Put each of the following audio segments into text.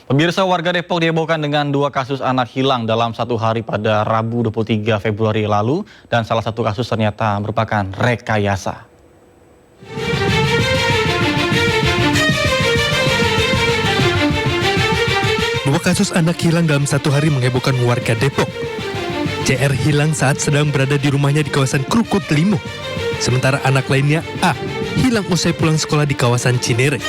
Pemirsa, warga Depok dihebohkan dengan dua kasus anak hilang dalam satu hari pada Rabu 23 Februari lalu, dan salah satu kasus ternyata merupakan rekayasa. Dua kasus anak hilang dalam satu hari menghebohkan warga Depok. CR hilang saat sedang berada di rumahnya di kawasan Krukut Limu. Sementara anak lainnya, A, hilang usai pulang sekolah di kawasan Cinere.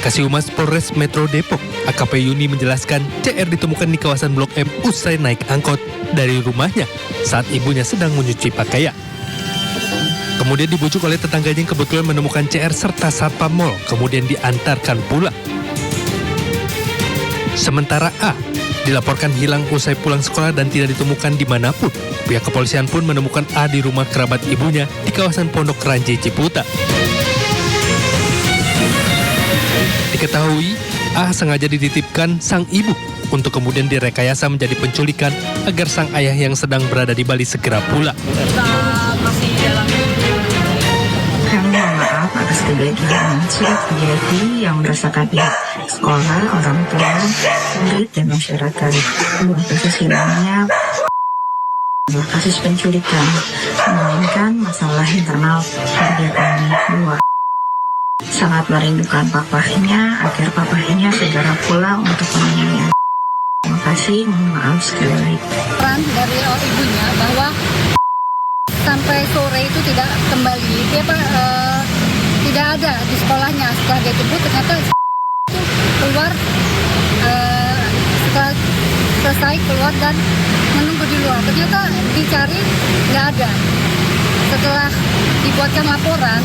Kasih Humas Polres Metro Depok, AKP Yuni menjelaskan CR ditemukan di kawasan Blok M usai naik angkot dari rumahnya saat ibunya sedang menyuci pakaian. Kemudian dibujuk oleh tetangganya yang kebetulan menemukan CR serta satpam mal, kemudian diantarkan pulang. Sementara A dilaporkan hilang usai pulang sekolah dan tidak ditemukan dimanapun. Pihak kepolisian pun menemukan A di rumah kerabat ibunya di kawasan Pondok Ranji Ciputa. Diketahui, A sengaja dititipkan sang ibu untuk kemudian direkayasa menjadi penculikan agar sang ayah yang sedang berada di Bali segera pulang. Masih dalam. Kami mohon maaf atas kejadian yang sudah terjadi yang merasakan pihak sekolah, orang tua, murid, dan masyarakat. Dua kasus hilangnya adalah kasus penculikan, melainkan masalah internal keluarga kami dua. Sangat merindukan papahnya agar papahnya segera pulang untuk menanyai. Terima kasih, mohon maaf sekali lagi. Peran dari ibunya bahwa sampai sore itu tidak kembali, dia tidak ada di sekolahnya. Setelah dia jemput ternyata itu keluar, setelah selesai keluar dan menunggu di luar. Ternyata dicari nggak ada. Setelah dibuatkan laporan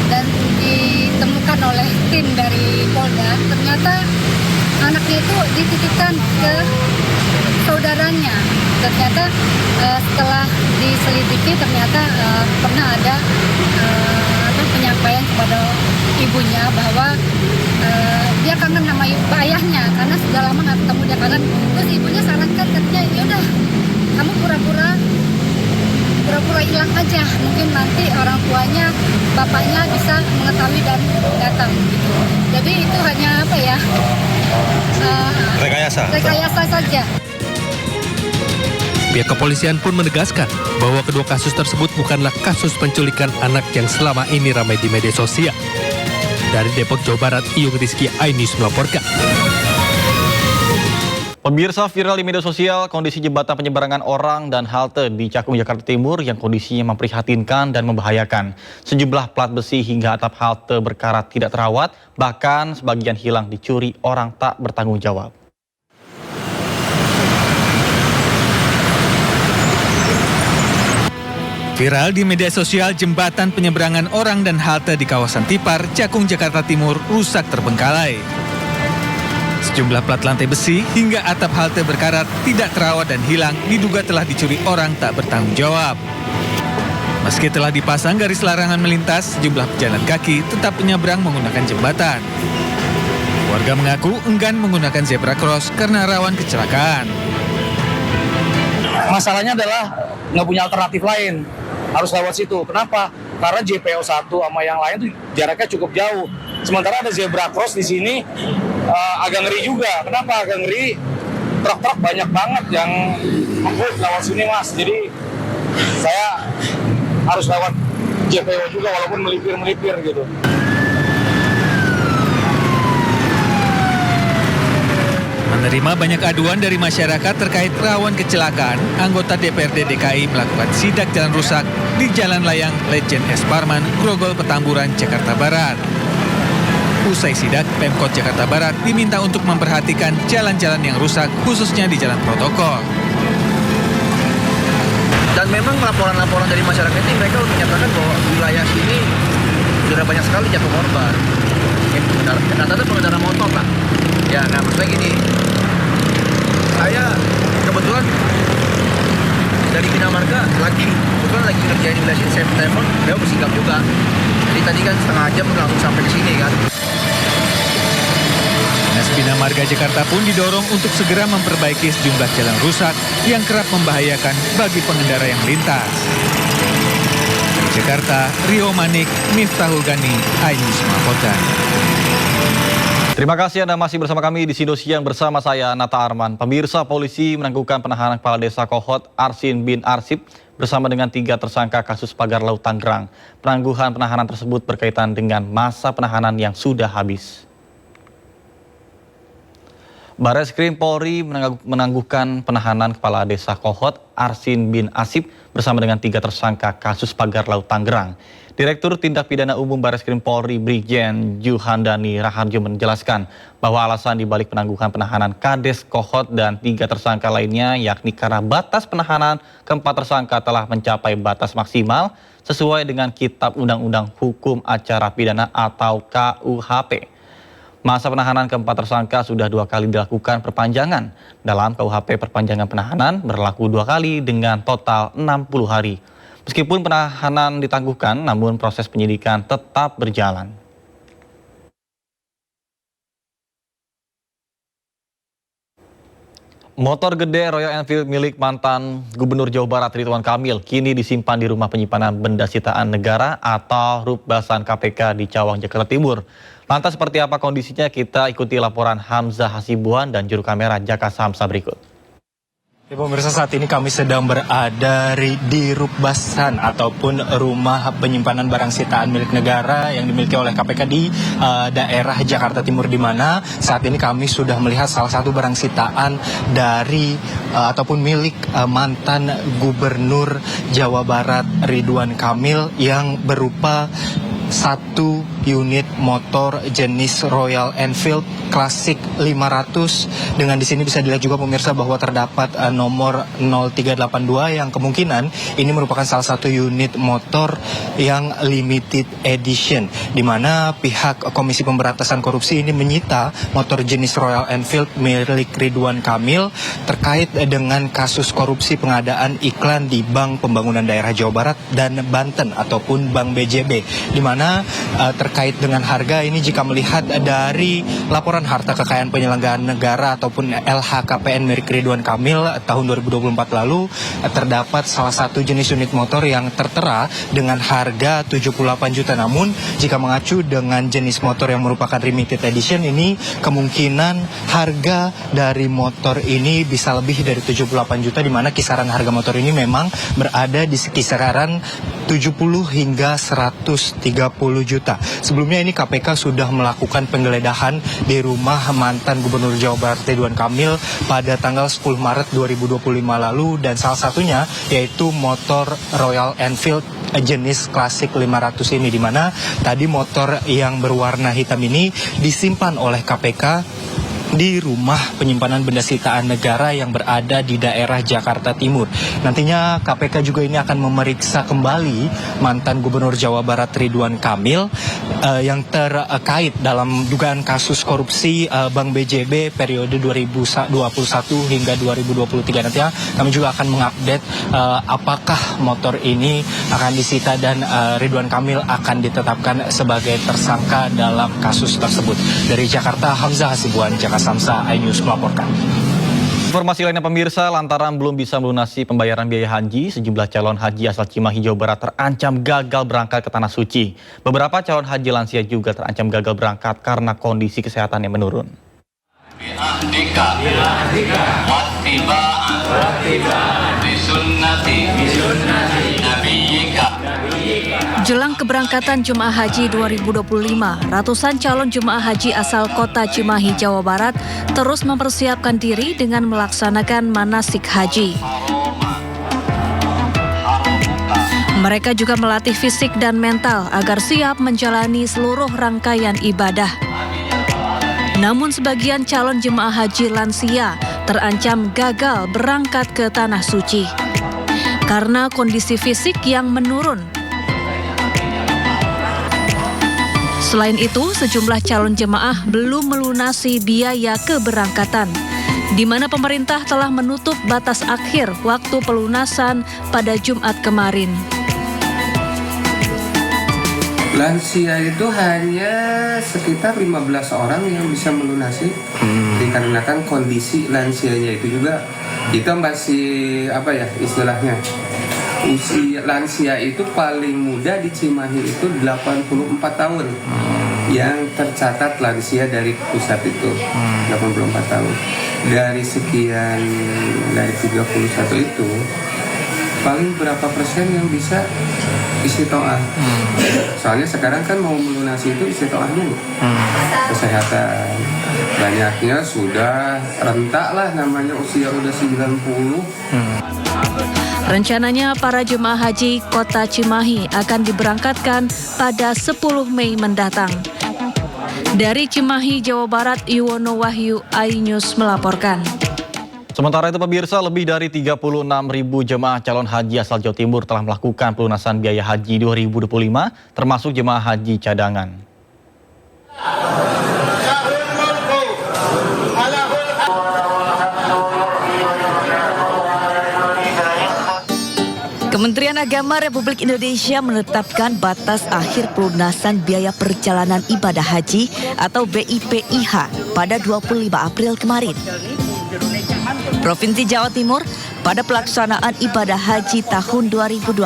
dan ditemukan oleh tim dari Polda, ternyata anaknya itu dititipkan ke saudaranya. Ternyata setelah diselidiki ternyata pernah ada penyampaian kepada ibunya bahwa dia kangen sama ayahnya karena sudah lama nggak ketemu, dia kangen. Terus ibunya sarankan, katanya yaudah kamu pura-pura hilang aja, mungkin nanti orang tuanya, bapaknya bisa mengetahui dan datang gitu. Jadi itu hanya apa ya, rekayasa saja. Pihak kepolisian pun menegaskan bahwa kedua kasus tersebut bukanlah kasus penculikan anak yang selama ini ramai di media sosial. Dari Depok, Jawa Barat, Iyung Rizky, iNews melaporkan. Pemirsa, viral di media sosial kondisi jembatan penyeberangan orang dan halte di Cakung, Jakarta Timur yang kondisinya memprihatinkan dan membahayakan. Sejumlah plat besi hingga atap halte berkarat tidak terawat, bahkan sebagian hilang dicuri orang tak bertanggung jawab. Viral di media sosial, jembatan penyeberangan orang dan halte di kawasan Tipar, Cakung, Jakarta Timur rusak terbengkalai. Sejumlah plat lantai besi hingga atap halte berkarat tidak terawat dan hilang diduga telah dicuri orang tak bertanggung jawab. Meski telah dipasang garis larangan melintas, sejumlah pejalan kaki tetap menyeberang menggunakan jembatan. Warga mengaku enggan menggunakan zebra cross karena rawan kecelakaan. Masalahnya adalah nggak punya alternatif lain, harus lewat situ. Kenapa? Karena JPO 1 sama yang lain tuh jaraknya cukup jauh. Sementara ada zebra cross di sini, agak ngeri juga. Kenapa agak ngeri? Truk-truk banyak banget yang ngebut lewat sini, Mas. Jadi saya harus lewat JPO juga walaupun melipir-melipir gitu. Menerima banyak aduan dari masyarakat terkait rawan kecelakaan, anggota DPRD DKI melakukan sidak jalan rusak di Jalan Layang Lejen S. Parman, Grogol, Petamburan, Jakarta Barat. Usai sidak, Pemkot Jakarta Barat diminta untuk memperhatikan jalan-jalan yang rusak, khususnya di jalan protokol. Dan memang laporan-laporan dari masyarakat ini mereka menyatakan bahwa wilayah sini sudah banyak sekali jatuh korban. Kata-kata pengendara motor, Pak. Ya, nah maksudnya gini, saya kebetulan dari Bina Marga lagi ngerjain wilayah sini, saya telepon, dia bersikap juga. Jadi tadi kan setengah jam langsung sampai ke sini kan. Dinas Bina Marga Jakarta pun didorong untuk segera memperbaiki sejumlah jalan rusak yang kerap membahayakan bagi pengendara yang melintas. Jakarta, Rio Manik, Miftahul Gani, iNews melaporkan. Terima kasih Anda masih bersama kami di Sido Siang bersama saya Nata Arman. Pemirsa, polisi menangguhkan penahanan Kepala Desa Kohot Arsin bin Arsip bersama dengan 3 tersangka kasus pagar laut Tangerang. Penangguhan penahanan tersebut berkaitan dengan masa penahanan yang sudah habis. Bareskrim Polri menangguhkan penahanan Kepala Desa Kohot Arsin bin Arsip bersama dengan 3 tersangka kasus pagar laut Tangerang. Direktur Tindak Pidana Umum Bareskrim Polri Brigjen Juhandani Raharjo menjelaskan bahwa alasan dibalik penangguhan penahanan Kades Kohot dan 3 tersangka lainnya yakni karena batas penahanan keempat tersangka telah mencapai batas maksimal sesuai dengan Kitab Undang-Undang Hukum Acara Pidana atau KUHP. Masa penahanan keempat tersangka sudah 2 kali dilakukan perpanjangan. Dalam KUHP perpanjangan penahanan berlaku 2 kali dengan total 60 hari. Meskipun penahanan ditangguhkan, namun proses penyidikan tetap berjalan. Motor gede Royal Enfield milik mantan Gubernur Jawa Barat Ridwan Kamil kini disimpan di Rumah Penyimpanan Benda Sitaan Negara atau Rukbasan KPK di Cawang, Jakarta Timur. Lantas seperti apa kondisinya? Kita ikuti laporan Hamzah Hasibuan dan juru kamera Jaka Samsa berikut. Ya, pemirsa, saat ini kami sedang berada di Rukbasan ataupun Rumah Penyimpanan Barang Sitaan milik negara yang dimiliki oleh KPK di daerah Jakarta Timur, di mana saat ini kami sudah melihat salah satu barang sitaan dari ataupun milik mantan Gubernur Jawa Barat Ridwan Kamil yang berupa 1 unit motor jenis Royal Enfield Classic 500. Dengan di sini bisa dilihat juga pemirsa bahwa terdapat nomor 0382 yang kemungkinan ini merupakan salah satu unit motor yang limited edition, di mana pihak Komisi Pemberantasan Korupsi ini menyita motor jenis Royal Enfield milik Ridwan Kamil terkait dengan kasus korupsi pengadaan iklan di Bank Pembangunan Daerah Jawa Barat dan Banten ataupun Bank BJB, di mana terkait dengan harga ini jika melihat dari laporan harta kekayaan penyelenggaraan negara ataupun LHKPN milik Ridwan Kamil tahun 2024 lalu terdapat salah satu jenis unit motor yang tertera dengan harga 78 juta. Namun jika mengacu dengan jenis motor yang merupakan limited edition ini, kemungkinan harga dari motor ini bisa lebih dari 78 juta, di mana kisaran harga motor ini memang berada di kisaran 70 hingga 130 juta. Sebelumnya ini KPK sudah melakukan penggeledahan di rumah mantan Gubernur Jawa Barat Ridwan Kamil pada tanggal 10 Maret 2025 lalu, dan salah satunya yaitu motor Royal Enfield jenis klasik 500 ini, di mana tadi motor yang berwarna hitam ini disimpan oleh KPK di Rumah Penyimpanan Benda Sitaan Negara yang berada di daerah Jakarta Timur. Nantinya KPK juga ini akan memeriksa kembali mantan Gubernur Jawa Barat Ridwan Kamil yang terkait dalam dugaan kasus korupsi Bank BJB periode 2021 hingga 2023. Nantinya kami juga akan mengupdate apakah motor ini akan disita dan Ridwan Kamil akan ditetapkan sebagai tersangka dalam kasus tersebut. Dari Jakarta, Hamzah Hasibuan, Jakarta Samsa, iNews melaporkan. Informasi lainnya pemirsa, lantaran belum bisa melunasi pembayaran biaya haji, sejumlah calon haji asal Cimahi, Jawa Barat terancam gagal berangkat ke Tanah Suci. Beberapa calon haji lansia juga terancam gagal berangkat karena kondisi kesehatan yang menurun. Jelang keberangkatan Jemaah Haji 2025, ratusan calon jemaah haji asal kota Cimahi, Jawa Barat terus mempersiapkan diri dengan melaksanakan manasik haji. Mereka juga melatih fisik dan mental agar siap menjalani seluruh rangkaian ibadah. Namun sebagian calon jemaah haji lansia terancam gagal berangkat ke Tanah Suci karena kondisi fisik yang menurun. Selain itu, sejumlah calon jemaah belum melunasi biaya keberangkatan, di mana pemerintah telah menutup batas akhir waktu pelunasan pada Jumat kemarin. Lansia itu hanya sekitar 15 orang yang bisa melunasi, dikarenakan kondisi lansianya itu juga kita masih istilahnya usia lansia itu paling muda di Cimahi itu 84 tahun. Yang tercatat lansia dari pusat itu 84 tahun. Dari sekian, dari 31 itu paling berapa persen yang bisa istiqoah? Soalnya sekarang kan mau melunasi itu istiqoah dulu. Kesehatan banyaknya sudah rentak lah, namanya usia udah 90. Rencananya para jemaah haji Kota Cimahi akan diberangkatkan pada 10 Mei mendatang. Dari Cimahi, Jawa Barat, Yuwono Wahyu, iNews melaporkan. Sementara itu pemirsa, lebih dari 36.000 jemaah calon haji asal Jawa Timur telah melakukan pelunasan biaya haji 2025, termasuk jemaah haji cadangan. Kementerian Agama Republik Indonesia menetapkan batas akhir pelunasan biaya perjalanan ibadah haji atau BIPIH pada 25 April kemarin. Provinsi Jawa Timur pada pelaksanaan ibadah haji tahun 2025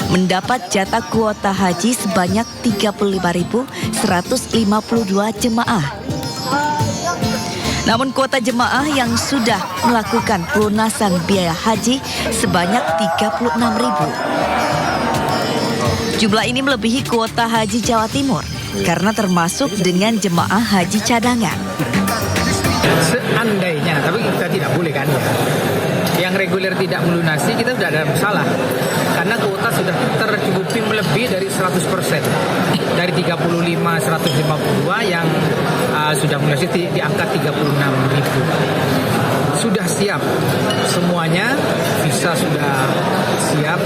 mendapat jatah kuota haji sebanyak 35.152 jemaah. Namun kuota jemaah yang sudah melakukan pelunasan biaya haji sebanyak 36.000. Jumlah ini melebihi kuota haji Jawa Timur karena termasuk dengan jemaah haji cadangan. Seandainya, tapi kita tidak boleh kan ya. Yang reguler tidak melunasi kita sudah ada masalah. Karena kuota sudah tercukupi melebihi dari 100%. Dari 35, 152 yang sudah melunasi di angka 36.000. Sudah siap semuanya, visa sudah siap,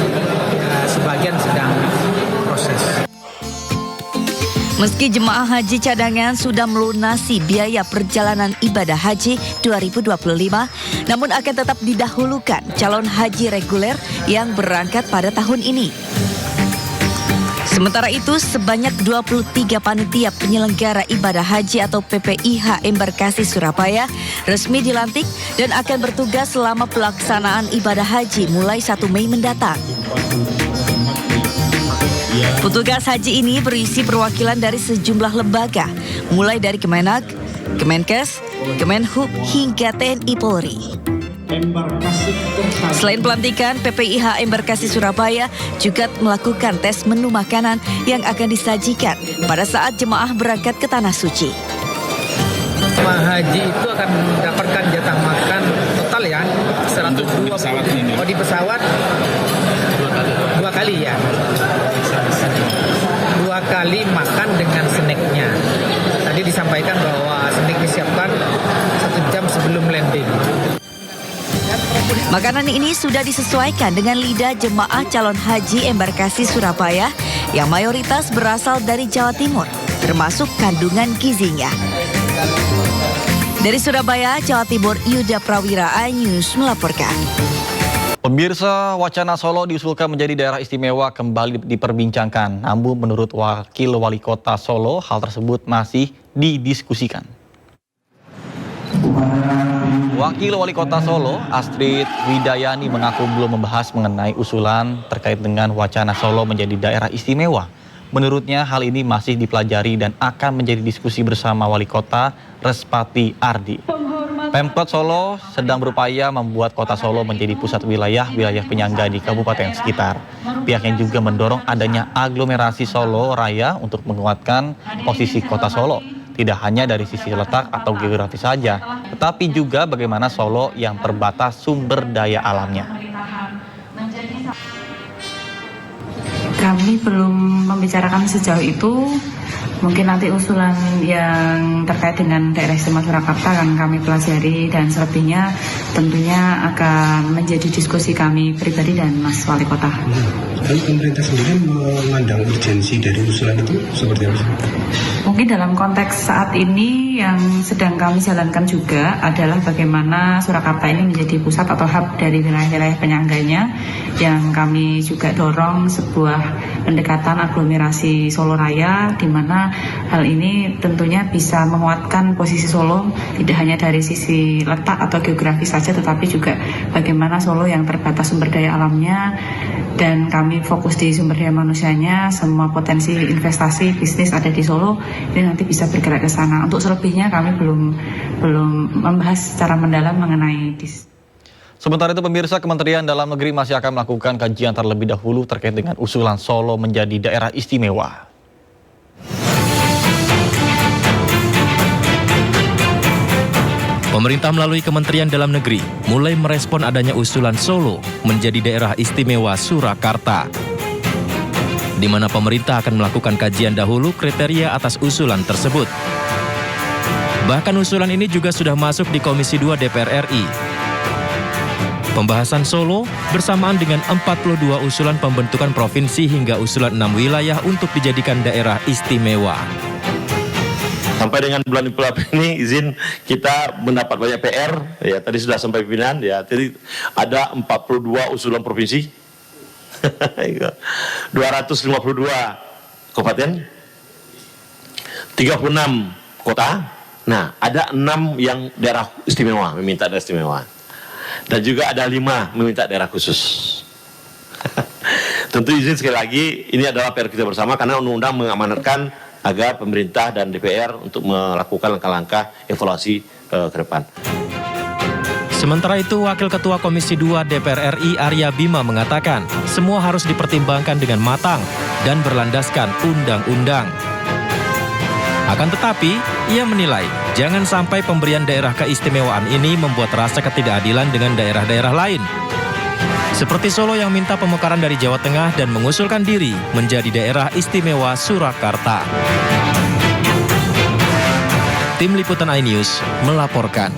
sebagian sedang proses. Meski jemaah haji cadangan sudah melunasi biaya perjalanan ibadah haji 2025, namun akan tetap didahulukan calon haji reguler yang berangkat pada tahun ini. Sementara itu, sebanyak 23 panitia penyelenggara ibadah haji atau PPIH Embarkasi Surabaya resmi dilantik dan akan bertugas selama pelaksanaan ibadah haji mulai 1 Mei mendatang. Petugas haji ini berisi perwakilan dari sejumlah lembaga, mulai dari Kemenak, Kemenkes, Kemenhub hingga TNI Polri. Selain pelantikan, PPIH Embarkasi Surabaya juga melakukan tes menu makanan yang akan disajikan pada saat jemaah berangkat ke Tanah Suci. Jemaah haji itu akan mendapatkan jatah makan total ya 120. Oh, di pesawat dua kali ya. 2 kali makan dengan snacknya. Tadi disampaikan bahwa snack disiapkan 1 jam sebelum landing. Makanan ini sudah disesuaikan dengan lidah jemaah calon haji Embarkasi Surabaya yang mayoritas berasal dari Jawa Timur, termasuk kandungan gizinya. Dari Surabaya, Jawa Timur, Yuda Prawira, iNews melaporkan. Pemirsa, wacana Solo diusulkan menjadi daerah istimewa kembali diperbincangkan. Namun menurut Wakil Wali Kota Solo, hal tersebut masih didiskusikan. Wakil Wali Kota Solo, Astrid Widayani mengaku belum membahas mengenai usulan terkait dengan wacana Solo menjadi daerah istimewa. Menurutnya hal ini masih dipelajari dan akan menjadi diskusi bersama Wali Kota Respati Ardi. Pemkot Solo sedang berupaya membuat Kota Solo menjadi pusat wilayah penyangga di kabupaten sekitar. Pihaknya juga mendorong adanya aglomerasi Solo Raya untuk menguatkan posisi Kota Solo. Tidak hanya dari sisi letak atau geografis saja, tetapi juga bagaimana Solo yang terbatas sumber daya alamnya. Kami belum membicarakan sejauh itu. Mungkin nanti usulan yang terkait dengan daerah istimewa Surakarta akan kami pelajari dan selebihnya tentunya akan menjadi diskusi kami pribadi dan Mas Wali Kota. Lalu pemerintah sendiri memandang urgensi dari usulan itu seperti apa? Mungkin dalam konteks saat ini yang sedang kami jalankan juga adalah bagaimana Surakarta ini menjadi pusat atau hub dari wilayah-wilayah penyangganya, yang kami juga dorong sebuah pendekatan aglomerasi Solo Raya di mana hal ini tentunya bisa menguatkan posisi Solo tidak hanya dari sisi letak atau geografis saja, tetapi juga bagaimana Solo yang terbatas sumber daya alamnya, dan kami fokus di sumber daya manusianya. Semua potensi investasi bisnis ada di Solo, ini nanti bisa bergerak ke sana. Untuk selebihnya kami belum membahas secara mendalam mengenai Sementara itu pemirsa, Kementerian Dalam Negeri masih akan melakukan kajian terlebih dahulu terkait dengan usulan Solo menjadi daerah istimewa. Pemerintah melalui Kementerian Dalam Negeri mulai merespon adanya usulan Solo menjadi daerah istimewa Surakarta, di mana pemerintah akan melakukan kajian dahulu kriteria atas usulan tersebut. Bahkan usulan ini juga sudah masuk di Komisi 2 DPR RI. Pembahasan Solo bersamaan dengan 42 usulan pembentukan provinsi hingga usulan 6 wilayah untuk dijadikan daerah istimewa. Sampai dengan bulan April ini izin kita mendapat banyak PR, ya tadi sudah sampai pimpinan, ya jadi ada 42 usulan provinsi, 252 kabupaten, 36 kota, nah ada 6 yang daerah istimewa, meminta daerah istimewa. Dan juga ada 5 meminta daerah khusus. Tentu izin sekali lagi, ini adalah PR kita bersama karena undang-undang mengamanatkan agar pemerintah dan DPR untuk melakukan langkah-langkah evaluasi ke depan. Sementara itu, Wakil Ketua Komisi 2 DPR RI Arya Bima mengatakan, semua harus dipertimbangkan dengan matang dan berlandaskan undang-undang. Akan tetapi, ia menilai jangan sampai pemberian daerah keistimewaan ini membuat rasa ketidakadilan dengan daerah-daerah lain. Seperti Solo yang minta pemekaran dari Jawa Tengah dan mengusulkan diri menjadi daerah istimewa Surakarta. Tim Liputan iNews melaporkan.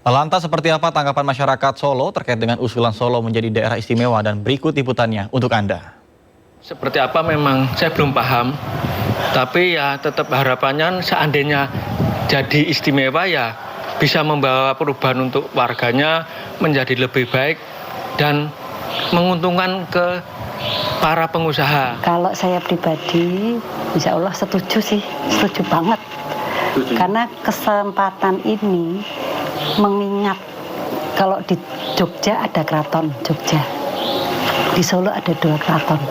Lantas seperti apa tanggapan masyarakat Solo terkait dengan usulan Solo menjadi daerah istimewa, dan berikut liputannya untuk Anda. Seperti apa memang saya belum paham, tapi ya tetap harapannya seandainya jadi istimewa ya bisa membawa perubahan untuk warganya menjadi lebih baik dan menguntungkan ke para pengusaha. Kalau saya pribadi, insya Allah setuju sih, setuju banget. Karena kesempatan ini mengingat kalau di Jogja ada keraton Jogja, di Solo ada 2 keraton,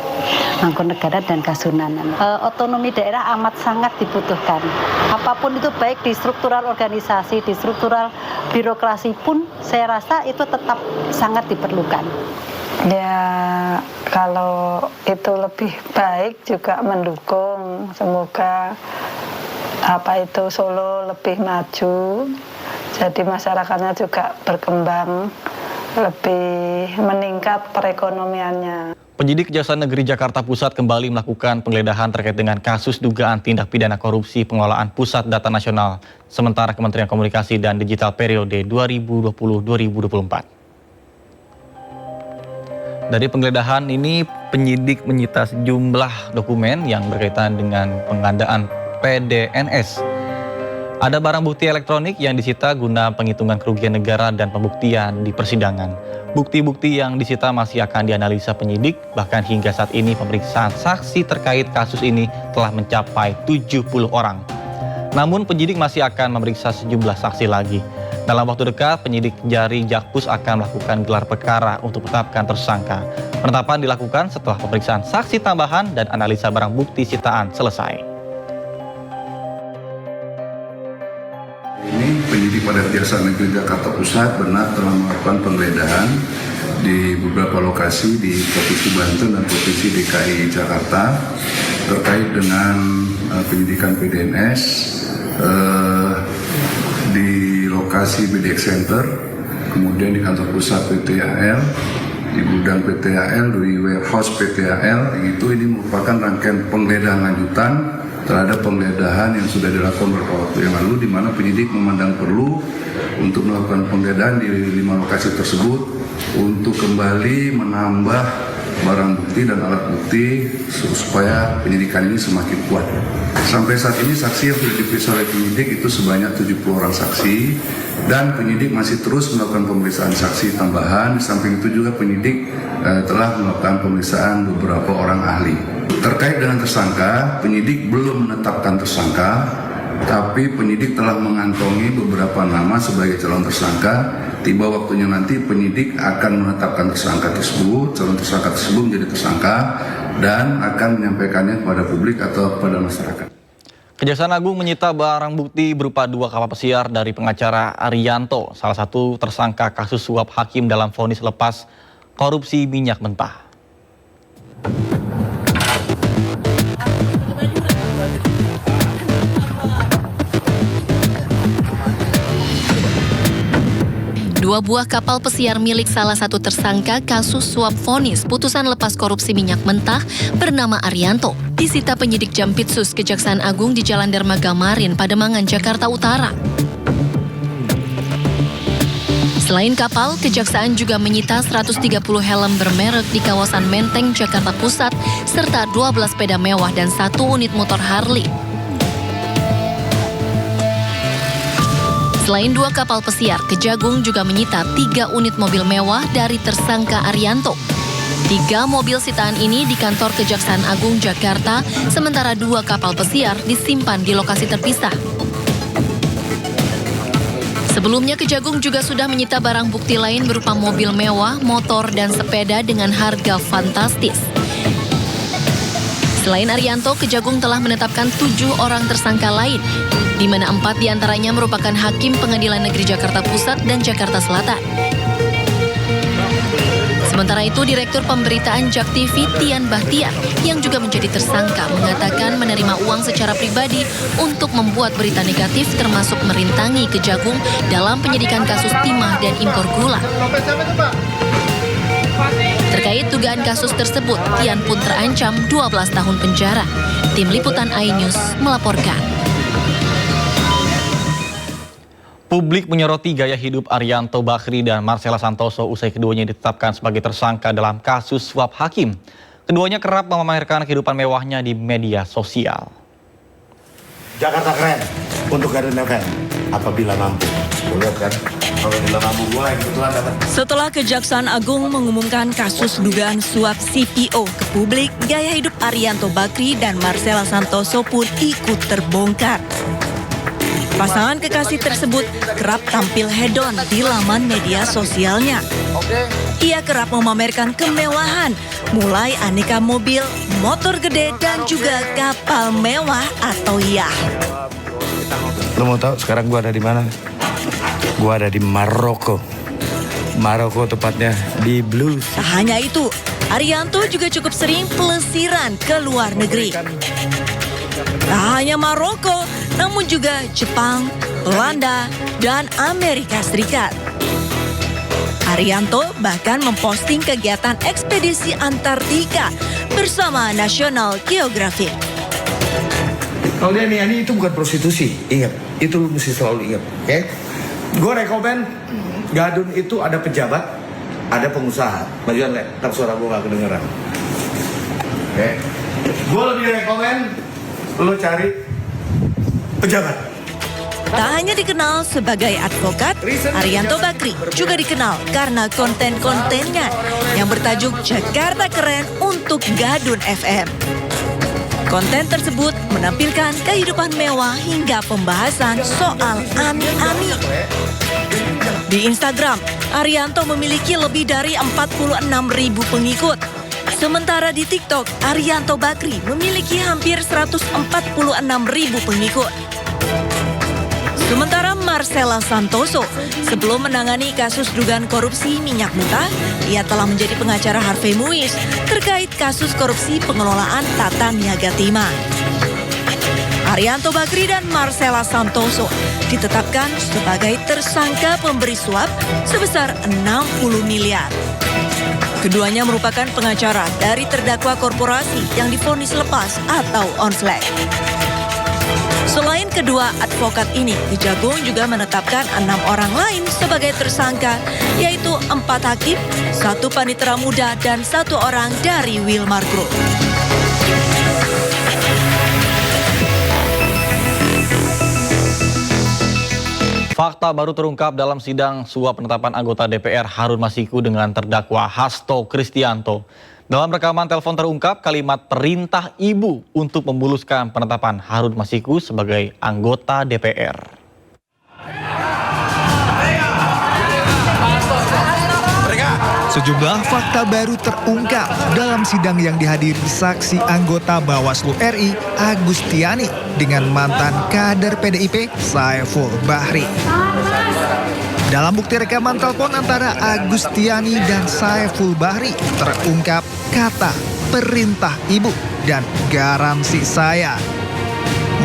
Mangkunegaran dan Kasunanan. Otonomi daerah amat sangat dibutuhkan. Apapun itu, baik di struktural organisasi, di struktural birokrasi pun saya rasa itu tetap sangat diperlukan. Ya, kalau itu lebih baik juga mendukung. Semoga Solo lebih maju. Jadi masyarakatnya juga berkembang, lebih meningkat perekonomiannya. Penyidik Kejaksaan Negeri Jakarta Pusat kembali melakukan penggeledahan terkait dengan kasus dugaan tindak pidana korupsi pengelolaan Pusat Data Nasional sementara Kementerian Komunikasi dan Digital periode 2020-2024. Dari penggeledahan ini, penyidik menyita sejumlah dokumen yang berkaitan dengan pengadaan PDNS. Ada barang bukti elektronik yang disita guna penghitungan kerugian negara dan pembuktian di persidangan. Bukti-bukti yang disita masih akan dianalisa penyidik, bahkan hingga saat ini pemeriksaan saksi terkait kasus ini telah mencapai 70 orang. Namun penyidik masih akan memeriksa sejumlah saksi lagi. Dalam waktu dekat, penyidik Jari Jakpus akan melakukan gelar perkara untuk menetapkan tersangka. Penetapan dilakukan setelah pemeriksaan saksi tambahan dan analisa barang bukti sitaan selesai. Ini penyidik pada Kejaksaan Negeri Jakarta Pusat benar telah melakukan penggeledahan di beberapa lokasi di Provinsi Banten dan Provinsi DKI Jakarta terkait dengan penyidikan PDNS di lokasi BDX Center, kemudian di kantor pusat PTAL, di gudang PTAL, di warehouse PTAL. Ini merupakan rangkaian penggeledahan lanjutan terhadap penggeledahan yang sudah dilakukan beberapa waktu yang lalu, di mana penyidik memandang perlu untuk melakukan penggeledahan di 5 lokasi tersebut untuk kembali menambah barang bukti dan alat bukti supaya penyidikan ini semakin kuat. Sampai saat ini saksi yang sudah diperiksa oleh penyidik itu sebanyak 70 orang saksi, dan penyidik masih terus melakukan pemeriksaan saksi tambahan. Di samping itu juga penyidik telah melakukan pemeriksaan beberapa orang ahli. Terkait dengan tersangka, penyidik belum menetapkan tersangka, tapi penyidik telah mengantongi beberapa nama sebagai calon tersangka. Tiba waktunya nanti penyidik akan menetapkan tersangka tersebut, calon tersangka tersebut menjadi tersangka, dan akan menyampaikannya kepada publik atau kepada masyarakat. Kejaksaan Agung menyita barang bukti berupa 2 kapal pesiar dari pengacara Arianto, salah satu tersangka kasus suap hakim dalam vonis lepas korupsi minyak mentah. Dua buah kapal pesiar milik salah satu tersangka kasus suap vonis putusan lepas korupsi minyak mentah bernama Arianto disita penyidik Jampitsus Kejaksaan Agung di Jalan Dermaga Marin, Pademangan, Jakarta Utara. Selain kapal, Kejaksaan juga menyita 130 helm bermerek di kawasan Menteng, Jakarta Pusat, serta 12 sepeda mewah dan 1 unit motor Harley. Selain 2 kapal pesiar, Kejagung juga menyita 3 unit mobil mewah dari tersangka Arianto. 3 mobil sitaan ini di kantor Kejaksaan Agung Jakarta, sementara 2 kapal pesiar disimpan di lokasi terpisah. Sebelumnya Kejagung juga sudah menyita barang bukti lain berupa mobil mewah, motor, dan sepeda dengan harga fantastis. Selain Arianto, Kejagung telah menetapkan 7 orang tersangka lain, di mana 4 diantaranya merupakan hakim Pengadilan Negeri Jakarta Pusat dan Jakarta Selatan. Sementara itu, Direktur Pemberitaan JAK TV Tian Bahtiar, yang juga menjadi tersangka, mengatakan menerima uang secara pribadi untuk membuat berita negatif termasuk merintangi Kejagung dalam penyidikan kasus timah dan impor gula. Terkait dugaan kasus tersebut, Tian pun terancam 12 tahun penjara. Tim Liputan iNews melaporkan. Publik menyoroti gaya hidup Arianto Bakri dan Marcella Santoso usai keduanya ditetapkan sebagai tersangka dalam kasus suap hakim. Keduanya kerap memamerkan kehidupan mewahnya di media sosial. Jakarta keren untuk Garden FM apabila mampu. Lihat kan, apabila mampu gue yang kebetulan dapat. Setelah Kejaksaan Agung mengumumkan kasus dugaan suap CPO ke publik, gaya hidup Arianto Bakri dan Marcella Santoso pun ikut terbongkar. Pasangan kekasih tersebut kerap tampil hedon di laman media sosialnya. Ia kerap memamerkan kemewahan, mulai aneka mobil, motor gede, dan juga kapal mewah atau yacht. Lo mau tahu sekarang gue ada di mana? Gue ada di Maroko. Maroko tepatnya di Blues. Tak hanya itu, Arianto juga cukup sering pelesiran ke luar negeri. Tak hanya Maroko, namun juga Jepang, Belanda, dan Amerika Serikat. Arianto bahkan memposting kegiatan ekspedisi Antartika bersama National Geographic. Kalau dia ini itu bukan prostitusi, ingat. Itu lu mesti selalu ingat, oke? Gue rekomen Gadun itu ada pejabat, ada pengusaha. Majuan lihat, ntar suara gue gak kedengeran. Oke? Gue lebih rekomen lo cari pejabat. Tak hanya dikenal sebagai advokat, Arianto Bakri juga dikenal karena konten-kontennya yang bertajuk Jakarta Keren untuk Gadun FM. Konten tersebut menampilkan kehidupan mewah hingga pembahasan soal ami-ami. Di Instagram, Arianto memiliki lebih dari 46.000 pengikut. Sementara di TikTok, Arianto Bakri memiliki hampir 146.000 pengikut. Sementara Marcella Santoso, sebelum menangani kasus dugaan korupsi minyak mentah, ia telah menjadi pengacara Harvey Muiz terkait kasus korupsi pengelolaan tata niaga timah. Arianto Bakri dan Marcella Santoso ditetapkan sebagai tersangka pemberi suap sebesar 60 miliar. Keduanya merupakan pengacara dari terdakwa korporasi yang divonis lepas atau on-flag. Selain kedua advokat ini, Kejagung juga menetapkan 6 orang lain sebagai tersangka, yaitu 4 hakim, 1 panitera muda, dan 1 orang dari Wilmar Group. Fakta baru terungkap dalam sidang suap penetapan anggota DPR Harun Masiku dengan terdakwa Hasto Kristianto. Dalam rekaman telepon terungkap kalimat perintah ibu untuk memuluskan penetapan Harun Masiku sebagai anggota DPR. Sejumlah fakta baru terungkap dalam sidang yang dihadiri saksi anggota Bawaslu RI Agustiani dengan mantan kader PDIP Saiful Bahri. Dalam bukti rekaman telepon antara Agustiani dan Saiful Bahri terungkap kata perintah ibu dan garansi saya.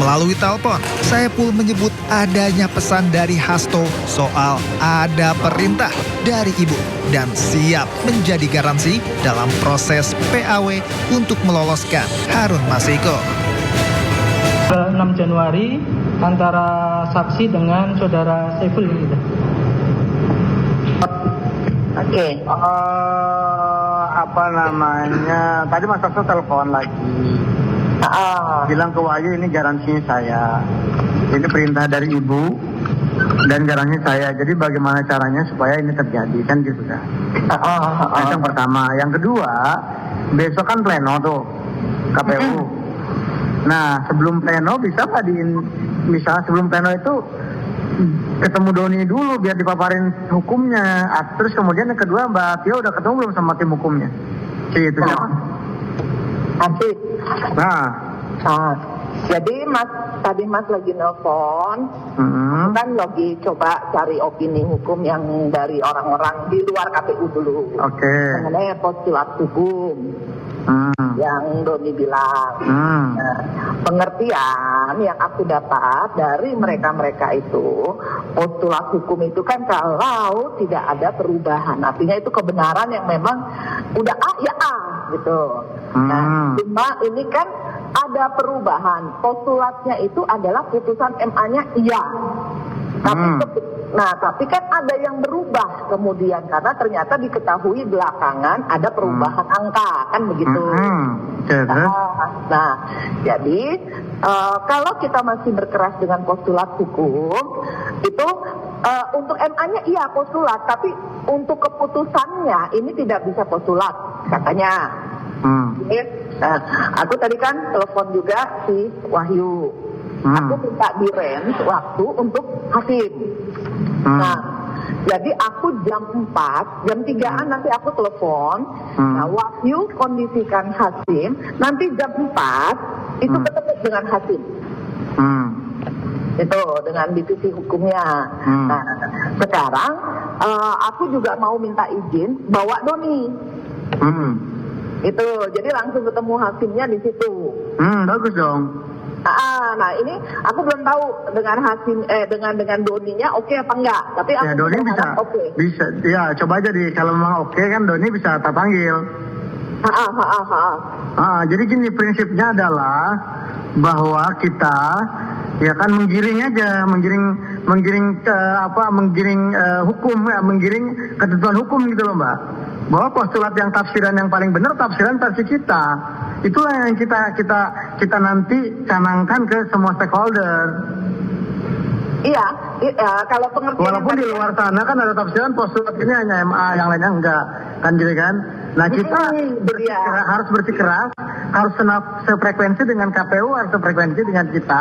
Melalui telepon, Saiful menyebut adanya pesan dari Hasto soal ada perintah dari ibu dan siap menjadi garansi dalam proses PAW untuk meloloskan Harun Masiku. 6 Januari antara saksi dengan saudara Saiful gitu. Oke. Apa namanya? Tadi Mas Hasto telepon lagi. Bilang ke Wahyu ini garansinya saya. Ini perintah dari ibu dan garansi saya. Jadi bagaimana caranya supaya ini terjadi kan gitu kan? Yang pertama, yang kedua, besok kan pleno tuh KPU. Nah sebelum pleno bisa nggak misalnya sebelum pleno itu ketemu Doni dulu biar dipaparin hukumnya. Terus kemudian yang kedua Mbak Tio udah ketemu belum sama tim hukumnya? Gitu siapa? Nanti. Nah. Jadi tadi Mas lagi nelpon, kan lagi coba cari opini hukum yang dari orang-orang di luar KPU dulu. Mengenai postulat hukum. Yang Doni bilang. Nah, pengertian yang aku dapat dari mereka-mereka itu, postulat hukum itu kan kalau tidak ada perubahan, artinya itu kebenaran yang memang udah A ya A gitu. Nah, cuma ini kan ada perubahan, postulatnya itu adalah putusan MA-nya iya. Tapi kan ada yang berubah kemudian karena ternyata diketahui belakangan ada perubahan angka kan begitu. Nah, jadi kalau kita masih berkeras dengan postulat hukum itu untuk MA-nya iya postulat, tapi untuk keputusannya ini tidak bisa postulat katanya. Nah, aku tadi kan telepon juga si Wahyu. Aku minta di range waktu untuk hakim. Nah, jadi aku jam 4, jam 3-an nanti aku telepon. Nah, Wahyu kondisikan hakim. Nanti jam 4 itu ketemu dengan hakim. Itu dengan divisi hukumnya. Nah, sekarang aku juga mau minta izin bawa Doni. Itu, jadi langsung ketemu hakimnya di situ. Bagus dong. Nah ini aku belum tahu dengan hakim dengan Doninya oke apa enggak. Tapi aku Doni bisa ya coba aja kalau memang oke kan Doni bisa tak panggil. Jadi gini prinsipnya adalah bahwa kita ya kan menggiring hukum ya, menggiring ketentuan hukum gitu loh Mbak. Bahwa postulat yang tafsiran yang paling benar tafsiran versi kita. Itulah yang kita nanti canangkan ke semua stakeholder. Iya, kalau pengertian walaupun di luar sana kan ada tafsiran postulat ini hanya MA, yang lainnya enggak, kan gitu kan? Nah kita harus bersikeras, harus sefrekuensi dengan KPU, harus sefrekuensi dengan kita,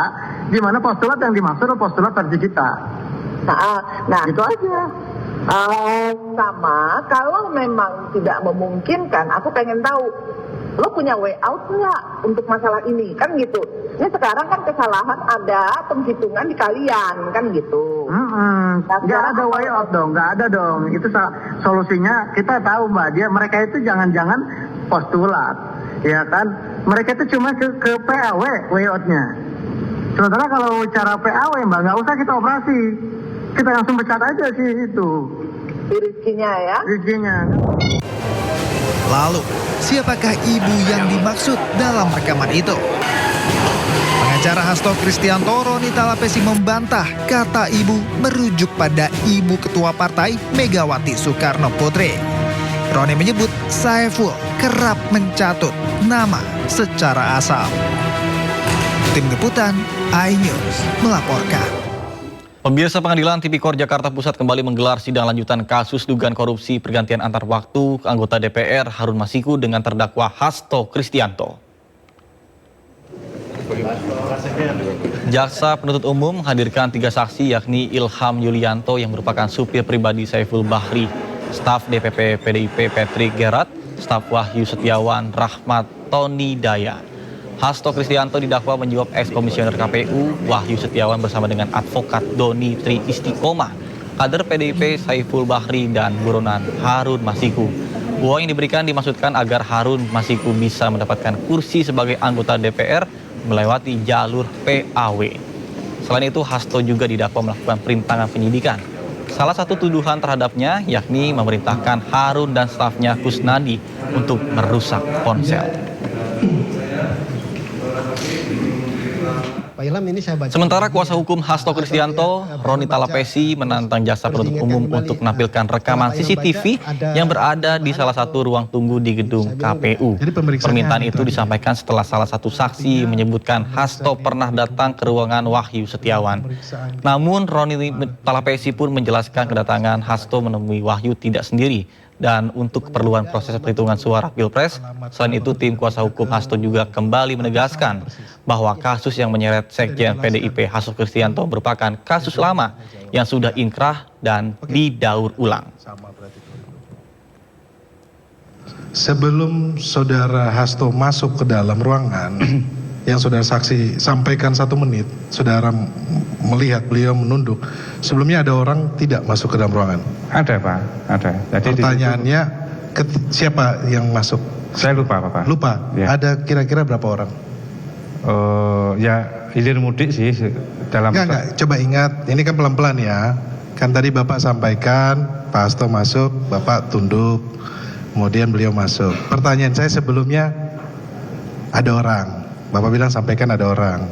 di mana postulat yang dimaksud adalah postulat versi kita. Nah itu aja. Sama, kalau memang tidak memungkinkan, aku pengen tahu, lo punya way out nggak untuk masalah ini, kan gitu. Ini sekarang kan kesalahan ada penghitungan di kalian, kan gitu. Nggak ada way out dong, nggak ada dong. Itu solusinya kita tahu Mbak, mereka itu jangan-jangan postulat, ya kan? Mereka itu cuma ke PAW way outnya. Sementara kalau cara PAW Mbak, nggak usah kita operasi. Kita langsung pecat aja sih itu. Rizkinya ya? Rizkinya. Lalu, siapakah ibu yang dimaksud dalam rekaman itu? Pengacara Hasto Kristianto Roni Talapesi membantah kata ibu merujuk pada ibu ketua partai Megawati Soekarno Putri. Roni menyebut Saiful kerap mencatut nama secara asal. Tim Liputan iNews melaporkan. Pemirsa, Pengadilan Tipikor Jakarta Pusat kembali menggelar sidang lanjutan kasus dugaan korupsi pergantian antar waktu anggota DPR Harun Masiku dengan terdakwa Hasto Kristianto. Jaksa penuntut umum menghadirkan 3 saksi yakni Ilham Yulianto yang merupakan supir pribadi Saiful Bahri, staf DPP PDIP Patrick Gerat, staf Wahyu Setiawan Rahmat Tony Daya. Hasto Kristianto didakwa menjawab ex-komisioner KPU Wahyu Setiawan bersama dengan advokat Doni Tri Istiqomah, kader PDIP Saiful Bahri dan buronan Harun Masiku. Uang yang diberikan dimaksudkan agar Harun Masiku bisa mendapatkan kursi sebagai anggota DPR melewati jalur PAW. Selain itu, Hasto juga didakwa melakukan perintangan penyidikan. Salah satu tuduhan terhadapnya yakni memerintahkan Harun dan stafnya Kusnadi untuk merusak ponsel. Sementara kuasa hukum Hasto Kristianto, Roni Talapesi, menantang jaksa penuntut umum untuk menampilkan rekaman CCTV yang berada di salah satu ruang tunggu di gedung KPU. Permintaan itu disampaikan setelah salah satu saksi menyebutkan Hasto pernah datang ke ruangan Wahyu Setiawan. Namun Roni Talapesi pun menjelaskan kedatangan Hasto menemui Wahyu tidak sendiri dan untuk keperluan proses perhitungan suara Pilpres. Selain itu, tim kuasa hukum Hasto juga kembali menegaskan bahwa kasus yang menyeret Sekjen PDIP Hasto Kristianto merupakan kasus lama yang sudah inkrah dan didaur ulang. Sebelum saudara Hasto masuk ke dalam ruangan, yang saudara saksi sampaikan 1 menit, saudara melihat beliau menunduk. Sebelumnya ada orang tidak masuk ke dalam ruangan? Ada, Pak, ada. Jadi pertanyaannya, siapa yang masuk? Saya lupa, Pak. Lupa? Ya. Ada kira-kira berapa orang? Ya, hilir mudik sih dalam... Enggak, coba ingat, ini kan pelan-pelan ya. Kan tadi Bapak sampaikan, Pak Hasto masuk, Bapak tunduk, kemudian beliau masuk. Pertanyaan saya sebelumnya, ada orang. Bapak bilang sampaikan ada orang.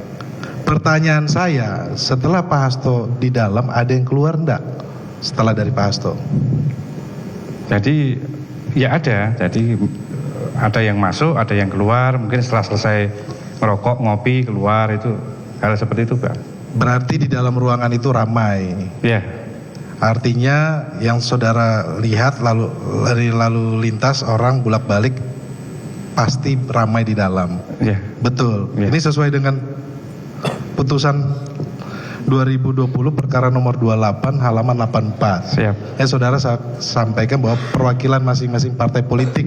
Pertanyaan saya, setelah Pak Hasto di dalam, ada yang keluar enggak? Setelah dari Pak Hasto? Jadi, ya ada. Jadi, ada yang masuk, ada yang keluar. Mungkin setelah selesai merokok, ngopi, keluar, itu hal seperti itu, Pak. Berarti di dalam ruangan itu ramai? Ya. Artinya yang saudara lihat lalu lintas orang bolak-balik pasti ramai di dalam. Ya. Betul. Ya. Ini sesuai dengan putusan 2020 perkara nomor 28 halaman 84. Siap. Saudara sampaikan bahwa perwakilan masing-masing partai politik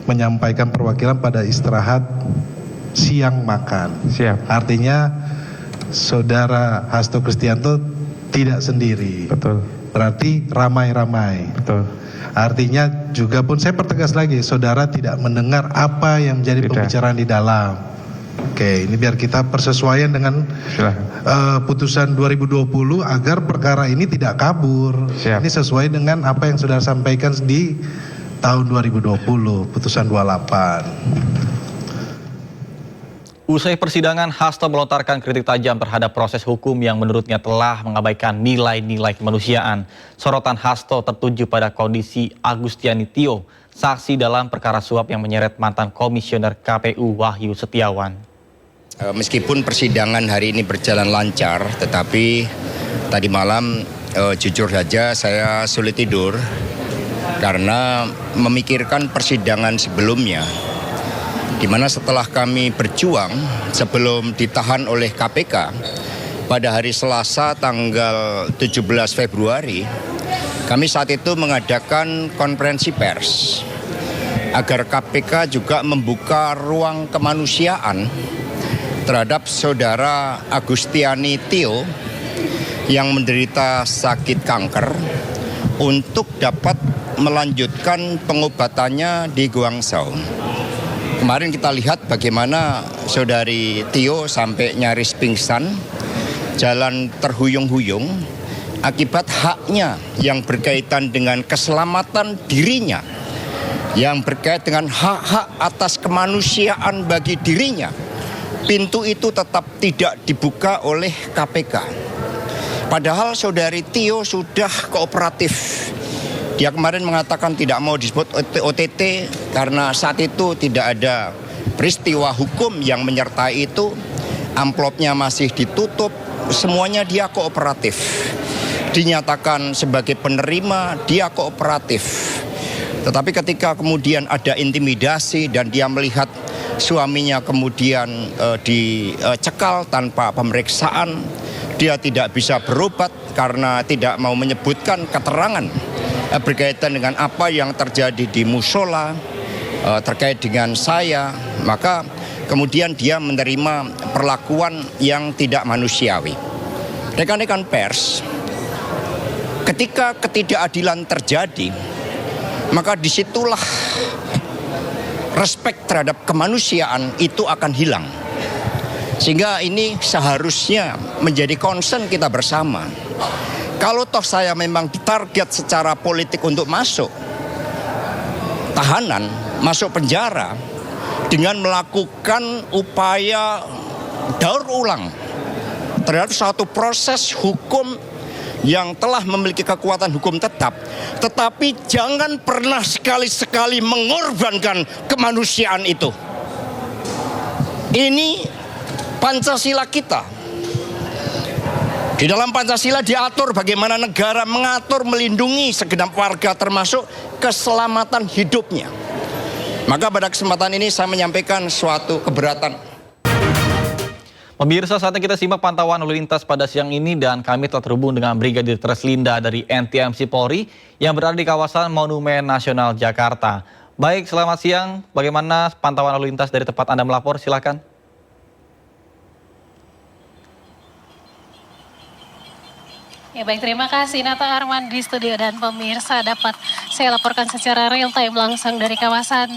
menyampaikan perwakilan pada istirahat siang makan. Siap. Artinya saudara Hasto Kristianto tidak sendiri. Betul. Berarti ramai-ramai. Betul. Artinya juga pun saya pertegas lagi, saudara tidak mendengar apa yang menjadi pembicaraan di dalam. Oke, ini biar kita persesuaian dengan putusan 2020 agar perkara ini tidak kabur. Siap. Ini sesuai dengan apa yang saudara sampaikan di tahun 2020, putusan 28. Usai persidangan, Hasto melontarkan kritik tajam terhadap proses hukum yang menurutnya telah mengabaikan nilai-nilai kemanusiaan. Sorotan Hasto tertuju pada kondisi Agustiani Tio, saksi dalam perkara suap yang menyeret mantan komisioner KPU Wahyu Setiawan. Meskipun persidangan hari ini berjalan lancar, tetapi tadi malam jujur saja saya sulit tidur karena memikirkan persidangan sebelumnya, di mana setelah kami berjuang sebelum ditahan oleh KPK pada hari Selasa tanggal 17 Februari, kami saat itu mengadakan konferensi pers agar KPK juga membuka ruang kemanusiaan terhadap saudara Agustiani Tio yang menderita sakit kanker untuk dapat melanjutkan pengobatannya di Guangzhou. Kemarin kita lihat bagaimana saudari Tio sampai nyaris pingsan, jalan terhuyung-huyung, akibat haknya yang berkaitan dengan keselamatan dirinya, yang berkaitan dengan hak-hak atas kemanusiaan bagi dirinya. Pintu itu tetap tidak dibuka oleh KPK. Padahal saudari Tio sudah kooperatif. Dia kemarin mengatakan tidak mau disebut OTT karena saat itu tidak ada peristiwa hukum yang menyertai itu. amplopnya masih ditutup, semuanya dia kooperatif. Dinyatakan sebagai penerima, dia kooperatif. Tetapi ketika kemudian ada intimidasi dan dia melihat suaminya kemudian dicekal tanpa pemeriksaan, dia tidak bisa berobat karena tidak mau menyebutkan keterangan berkaitan dengan apa yang terjadi di musola terkait dengan saya, maka kemudian dia menerima perlakuan yang tidak manusiawi. Rekan-rekan pers, ketika ketidakadilan terjadi, maka disitulah respek terhadap kemanusiaan itu akan hilang. Sehingga ini seharusnya menjadi concern kita bersama. Kalau toh saya memang ditarget secara politik untuk masuk tahanan, masuk penjara dengan melakukan upaya daur ulang terhadap suatu proses hukum yang telah memiliki kekuatan hukum tetap, tetapi jangan pernah sekali-sekali mengorbankan kemanusiaan itu. Ini Pancasila kita. Di dalam Pancasila diatur bagaimana negara mengatur, melindungi segenap warga termasuk keselamatan hidupnya. Maka pada kesempatan ini saya menyampaikan suatu keberatan. Pemirsa, saatnya kita simak pantauan lalu lintas pada siang ini dan kami telah terhubung dengan Brigadir Treslinda dari NTMC Polri yang berada di kawasan Monumen Nasional Jakarta. Baik, selamat siang. Bagaimana pantauan lalu lintas dari tempat Anda melapor? Silakan. Ya baik, terima kasih Nata Arman di studio dan pemirsa dapat saya laporkan secara real time langsung dari kawasan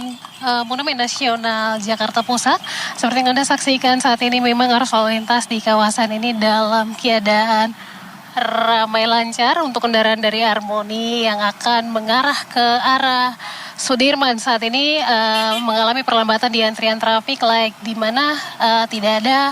Monumen Nasional Jakarta Pusat. Seperti yang Anda saksikan saat ini memang arus lalu lintas di kawasan ini dalam keadaan ramai lancar untuk kendaraan dari Harmoni yang akan mengarah ke arah Sudirman saat ini mengalami perlambatan di antrian trafik light di mana tidak ada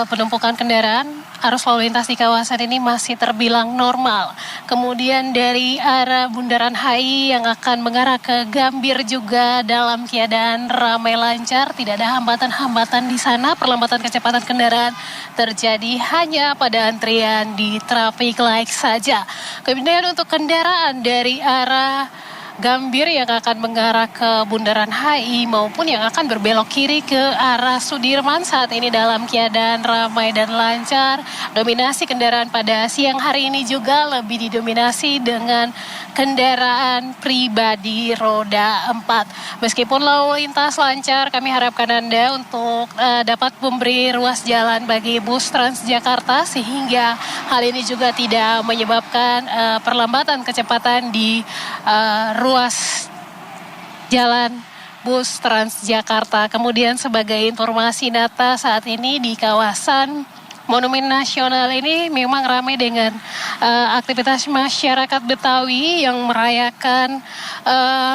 penumpukan kendaraan. Arus lalu lintas di kawasan ini masih terbilang normal. Kemudian dari arah Bundaran HI yang akan mengarah ke Gambir juga dalam keadaan ramai lancar, tidak ada hambatan-hambatan di sana. Perlambatan kecepatan kendaraan terjadi hanya pada antrian di traffic light saja. Kemudian untuk kendaraan dari arah Gambir yang akan mengarah ke Bundaran HI maupun yang akan berbelok kiri ke arah Sudirman saat ini dalam keadaan ramai dan lancar. Dominasi kendaraan pada siang hari ini juga lebih didominasi dengan kendaraan pribadi roda 4. Meskipun lalu lintas lancar, kami harapkan Anda untuk dapat memberi ruas jalan bagi bus Transjakarta sehingga hal ini juga tidak menyebabkan perlambatan kecepatan di ruas jalan bus Transjakarta. Kemudian sebagai informasi Nata, saat ini di kawasan Monumen Nasional ini memang ramai dengan aktivitas masyarakat Betawi yang merayakan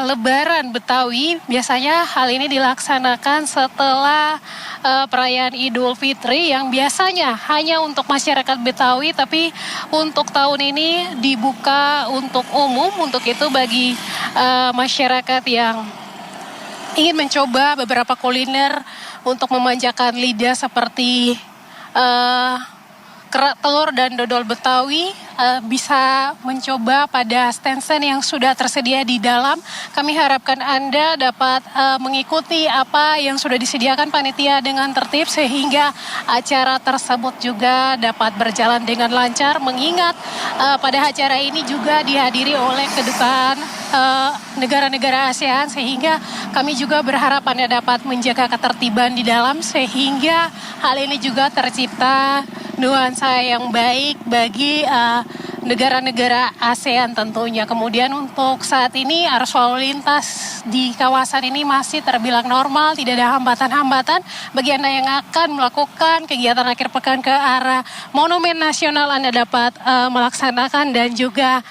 Lebaran Betawi. Biasanya hal ini dilaksanakan setelah perayaan Idul Fitri yang biasanya hanya untuk masyarakat Betawi, tapi untuk tahun ini dibuka untuk umum. Untuk itu bagi masyarakat yang ingin mencoba beberapa kuliner untuk memanjakan lidah seperti kerak telur dan dodol Betawi bisa mencoba pada stand-stand yang sudah tersedia di dalam. Kami harapkan Anda dapat mengikuti apa yang sudah disediakan panitia dengan tertib sehingga acara tersebut juga dapat berjalan dengan lancar, mengingat pada acara ini juga dihadiri oleh kedutaan negara-negara ASEAN, sehingga kami juga berharap Anda dapat menjaga ketertiban di dalam sehingga hal ini juga tercipta nuansa yang baik bagi negara-negara ASEAN tentunya. Kemudian untuk saat ini arus lalu lintas di kawasan ini masih terbilang normal, tidak ada hambatan-hambatan. Bagi Anda yang akan melakukan kegiatan akhir pekan ke arah Monumen Nasional, Anda dapat melaksanakan dan juga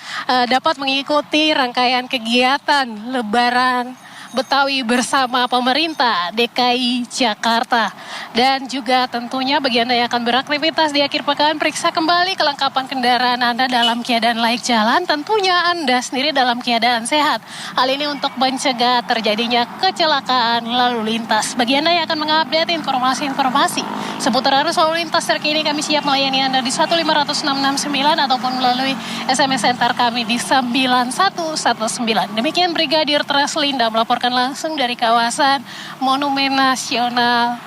dapat mengikuti rangkaian kegiatan Lebaran Betawi bersama pemerintah DKI Jakarta. Dan juga tentunya bagi Anda yang akan beraktivitas di akhir pekan, periksa kembali kelengkapan kendaraan Anda dalam keadaan layak jalan. Tentunya Anda sendiri dalam keadaan sehat. Hal ini untuk mencegah terjadinya kecelakaan lalu lintas. Bagi Anda yang akan mengupdate informasi-informasi seputar arus lalu lintas terkini, kami siap melayani Anda di 15669 ataupun melalui SMS center kami di 9119. Demikian Brigadir Treslinda melaporkan langsung dari kawasan Monumen Nasional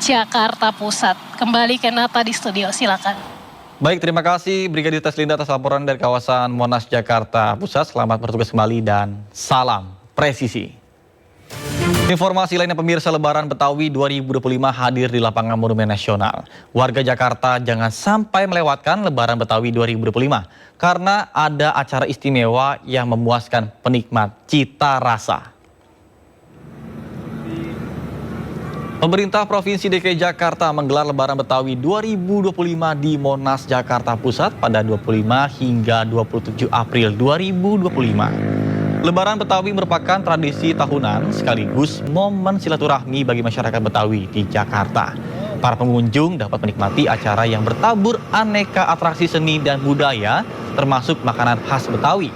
Jakarta Pusat. Kembali ke Nata di studio, silakan. Baik, terima kasih Brigadir Treslinda atas laporan dari kawasan Monas Jakarta Pusat. Selamat bertugas kembali dan salam presisi. Informasi lainnya pemirsa, Lebaran Betawi 2025 hadir di lapangan Monumen Nasional. Warga Jakarta jangan sampai melewatkan Lebaran Betawi 2025 karena ada acara istimewa yang memuaskan penikmat cita rasa. Pemerintah Provinsi DKI Jakarta menggelar Lebaran Betawi 2025 di Monas Jakarta Pusat pada 25 hingga 27 April 2025. Lebaran Betawi merupakan tradisi tahunan sekaligus momen silaturahmi bagi masyarakat Betawi di Jakarta. Para pengunjung dapat menikmati acara yang bertabur aneka atraksi seni dan budaya termasuk makanan khas Betawi.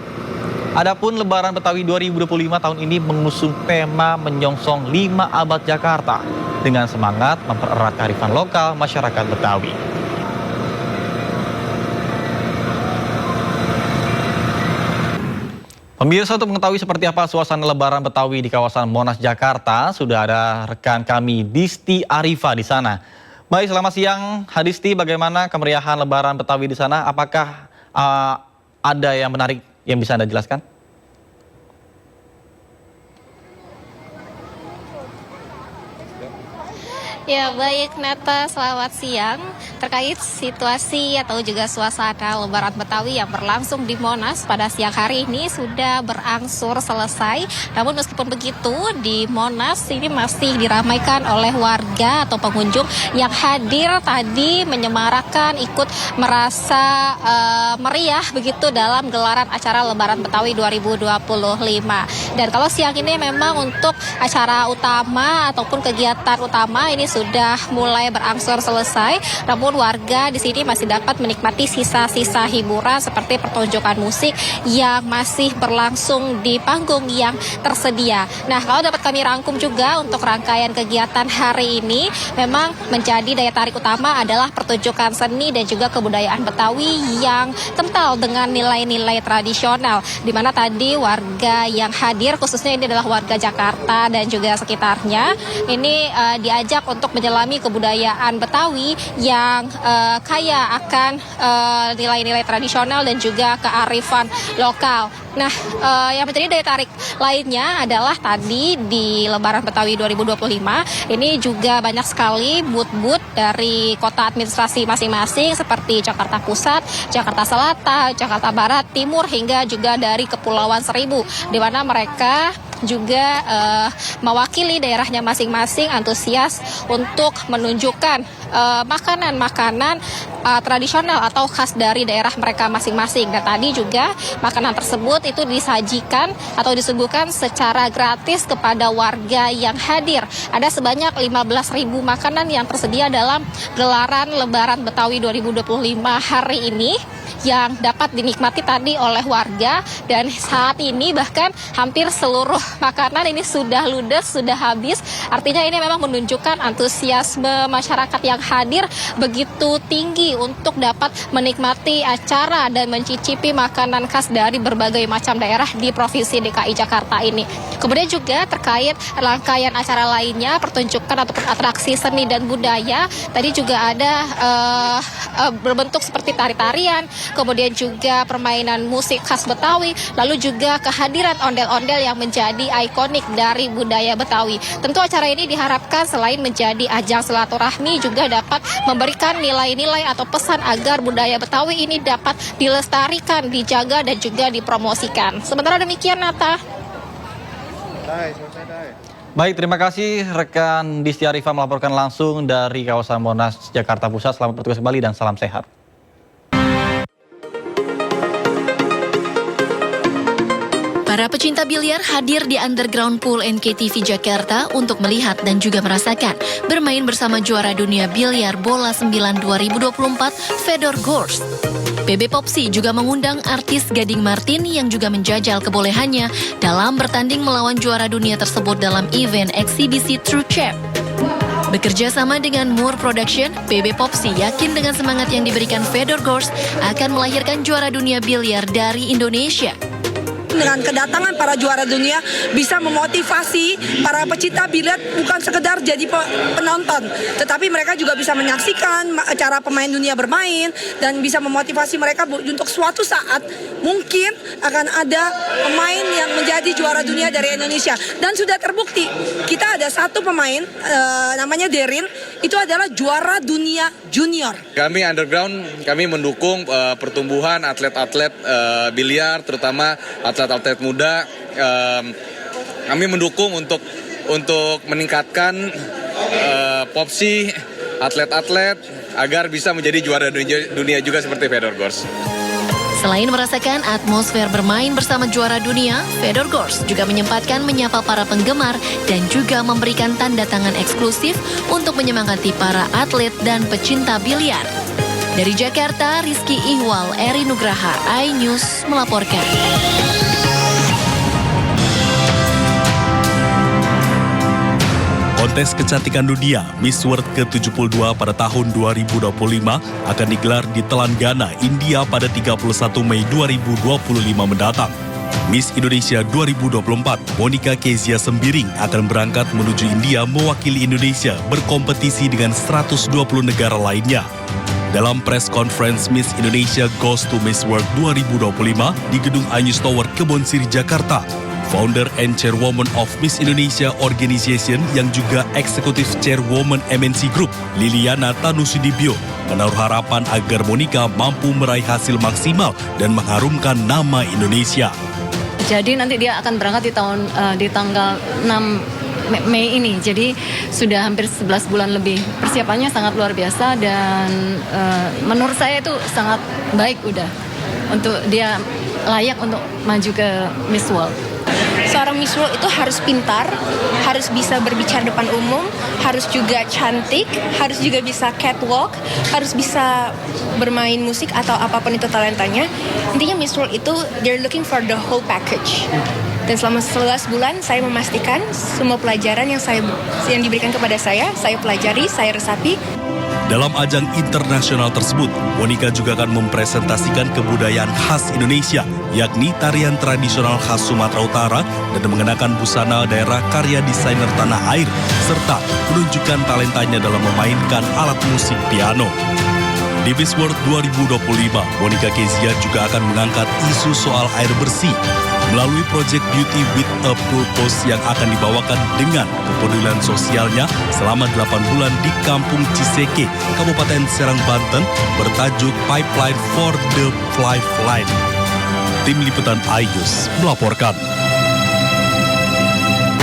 Adapun Lebaran Betawi 2025 tahun ini mengusung tema menyongsong 5 abad Jakarta dengan semangat mempererat kearifan lokal masyarakat Betawi. Pemirsa, untuk mengetahui seperti apa suasana Lebaran Betawi di kawasan Monas Jakarta, sudah ada rekan kami Disti Arifa di sana. Baik, selamat siang Hadisti, bagaimana kemeriahan Lebaran Betawi di sana? Apakah ada yang menarik yang bisa Anda jelaskan? Ya baik Nata, selamat siang. Terkait situasi atau juga suasana Lebaran Betawi yang berlangsung di Monas pada siang hari ini sudah berangsur selesai. Namun meskipun begitu, di Monas ini masih diramaikan oleh warga atau pengunjung yang hadir tadi menyemarakan, ikut merasa meriah begitu dalam gelaran acara Lebaran Betawi 2025. Dan kalau siang ini memang untuk acara utama ataupun kegiatan utama ini sudah mulai berangsur selesai, namun warga di sini masih dapat menikmati sisa-sisa hiburan seperti pertunjukan musik yang masih berlangsung di panggung yang tersedia. Nah, kalau dapat kami rangkum juga untuk rangkaian kegiatan hari ini, memang menjadi daya tarik utama adalah pertunjukan seni dan juga kebudayaan Betawi yang kental dengan nilai-nilai tradisional, di mana tadi warga yang hadir, khususnya ini adalah warga Jakarta dan juga sekitarnya, ini diajak untuk menyelami kebudayaan Betawi yang kaya akan nilai-nilai tradisional dan juga kearifan lokal. Nah, yang menjadi daya tarik lainnya adalah tadi di Lebaran Betawi 2025 ini juga banyak sekali booth-booth dari kota administrasi masing-masing seperti Jakarta Pusat, Jakarta Selatan, Jakarta Barat, Timur hingga juga dari Kepulauan Seribu, di mana mereka juga mewakili daerahnya masing-masing antusias untuk menunjukkan makanan-makanan tradisional atau khas dari daerah mereka masing-masing. Dan tadi juga makanan tersebut itu disajikan atau disuguhkan secara gratis kepada warga yang hadir. Ada sebanyak 15.000 makanan yang tersedia dalam gelaran Lebaran Betawi 2025 hari ini yang dapat dinikmati tadi oleh warga, dan saat ini bahkan hampir seluruh makanan ini sudah ludes, sudah habis. Artinya ini memang menunjukkan antusiasme masyarakat yang hadir begitu tinggi untuk dapat menikmati acara dan mencicipi makanan khas dari berbagai macam daerah di Provinsi DKI Jakarta ini. Kemudian juga terkait rangkaian acara lainnya, pertunjukan ataupun atraksi seni dan budaya, tadi juga ada berbentuk seperti tari-tarian, kemudian juga permainan musik khas Betawi, lalu juga kehadiran ondel-ondel yang menjadi ikonik dari budaya Betawi. Tentu acara ini diharapkan selain menjadi ajang silaturahmi juga dapat memberikan nilai-nilai atau pesan agar budaya Betawi ini dapat dilestarikan, dijaga dan juga dipromosikan. Sementara demikian, Nata. Baik, terima kasih rekan Disti Arifa melaporkan langsung dari kawasan Monas Jakarta Pusat. Selamat bertugas kembali dan salam sehat. Para pecinta biliar hadir di Underground Pool NKTV Jakarta untuk melihat dan juga merasakan bermain bersama juara dunia biliar bola 9 2024 Fedor Gorst. PB Popsi juga mengundang artis Gading Martin yang juga menjajal kebolehannya dalam bertanding melawan juara dunia tersebut dalam event eksibisi True Champ. Bekerja sama dengan Moore Production, PB Popsi yakin dengan semangat yang diberikan Fedor Gorst akan melahirkan juara dunia biliar dari Indonesia. Dengan kedatangan para juara dunia bisa memotivasi para pecinta biliar bukan sekedar jadi penonton, tetapi mereka juga bisa menyaksikan cara pemain dunia bermain dan bisa memotivasi mereka untuk suatu saat mungkin akan ada pemain yang menjadi juara dunia dari Indonesia. Dan sudah terbukti, kita ada satu pemain namanya Derin, itu adalah juara dunia junior. Kami Underground, kami mendukung pertumbuhan atlet-atlet biliar, terutama atlet muda. Kami mendukung untuk meningkatkan Popsi, atlet-atlet agar bisa menjadi juara dunia juga seperti Fedor Gorst. Selain merasakan atmosfer bermain bersama juara dunia, Fedor Gorst juga menyempatkan menyapa para penggemar dan juga memberikan tanda tangan eksklusif untuk menyemangati para atlet dan pecinta biliar. Dari Jakarta, Rizky Ihwal, Eri Nugraha, iNews melaporkan. Kontes kecantikan dunia Miss World ke-72 pada tahun 2025 akan digelar di Telangana, India pada 31 Mei 2025 mendatang. Miss Indonesia 2024, Monica Kezia Sembiring akan berangkat menuju India mewakili Indonesia berkompetisi dengan 120 negara lainnya. Dalam press conference Miss Indonesia Goes to Miss World 2025 di Gedung iNews Tower Kebon Siri, Jakarta, Founder and Chairwoman of Miss Indonesia Organization yang juga Executive Chairwoman MNC Group, Liliana Tanusudibyo, menaruh harapan agar Monica mampu meraih hasil maksimal dan mengharumkan nama Indonesia. Jadi nanti dia akan berangkat di tanggal 6 Mei ini, jadi sudah hampir 11 bulan lebih. Persiapannya sangat luar biasa dan menurut saya itu sangat baik udah. Untuk dia layak untuk maju ke Miss World. Seorang Miss World itu harus pintar, harus bisa berbicara depan umum, harus juga cantik, harus juga bisa catwalk, harus bisa bermain musik atau apapun itu talentanya. Intinya Miss World itu they're looking for the whole package. Dan selama 11 bulan saya memastikan semua pelajaran yang diberikan kepada saya pelajari, saya resapi. Dalam ajang internasional tersebut, Monica juga akan mempresentasikan kebudayaan khas Indonesia, yakni tarian tradisional khas Sumatera Utara dan mengenakan busana daerah karya desainer tanah air, serta menunjukkan talentanya dalam memainkan alat musik piano. Di Miss World 2025, Monica Kezia juga akan mengangkat isu soal air bersih melalui proyek Beauty with a Purpose yang akan dibawakan dengan kepedulian sosialnya selama 8 bulan di Kampung Ciseke, Kabupaten Serang, Banten, bertajuk Pipeline for the Lifeline. Tim Liputan iNews melaporkan.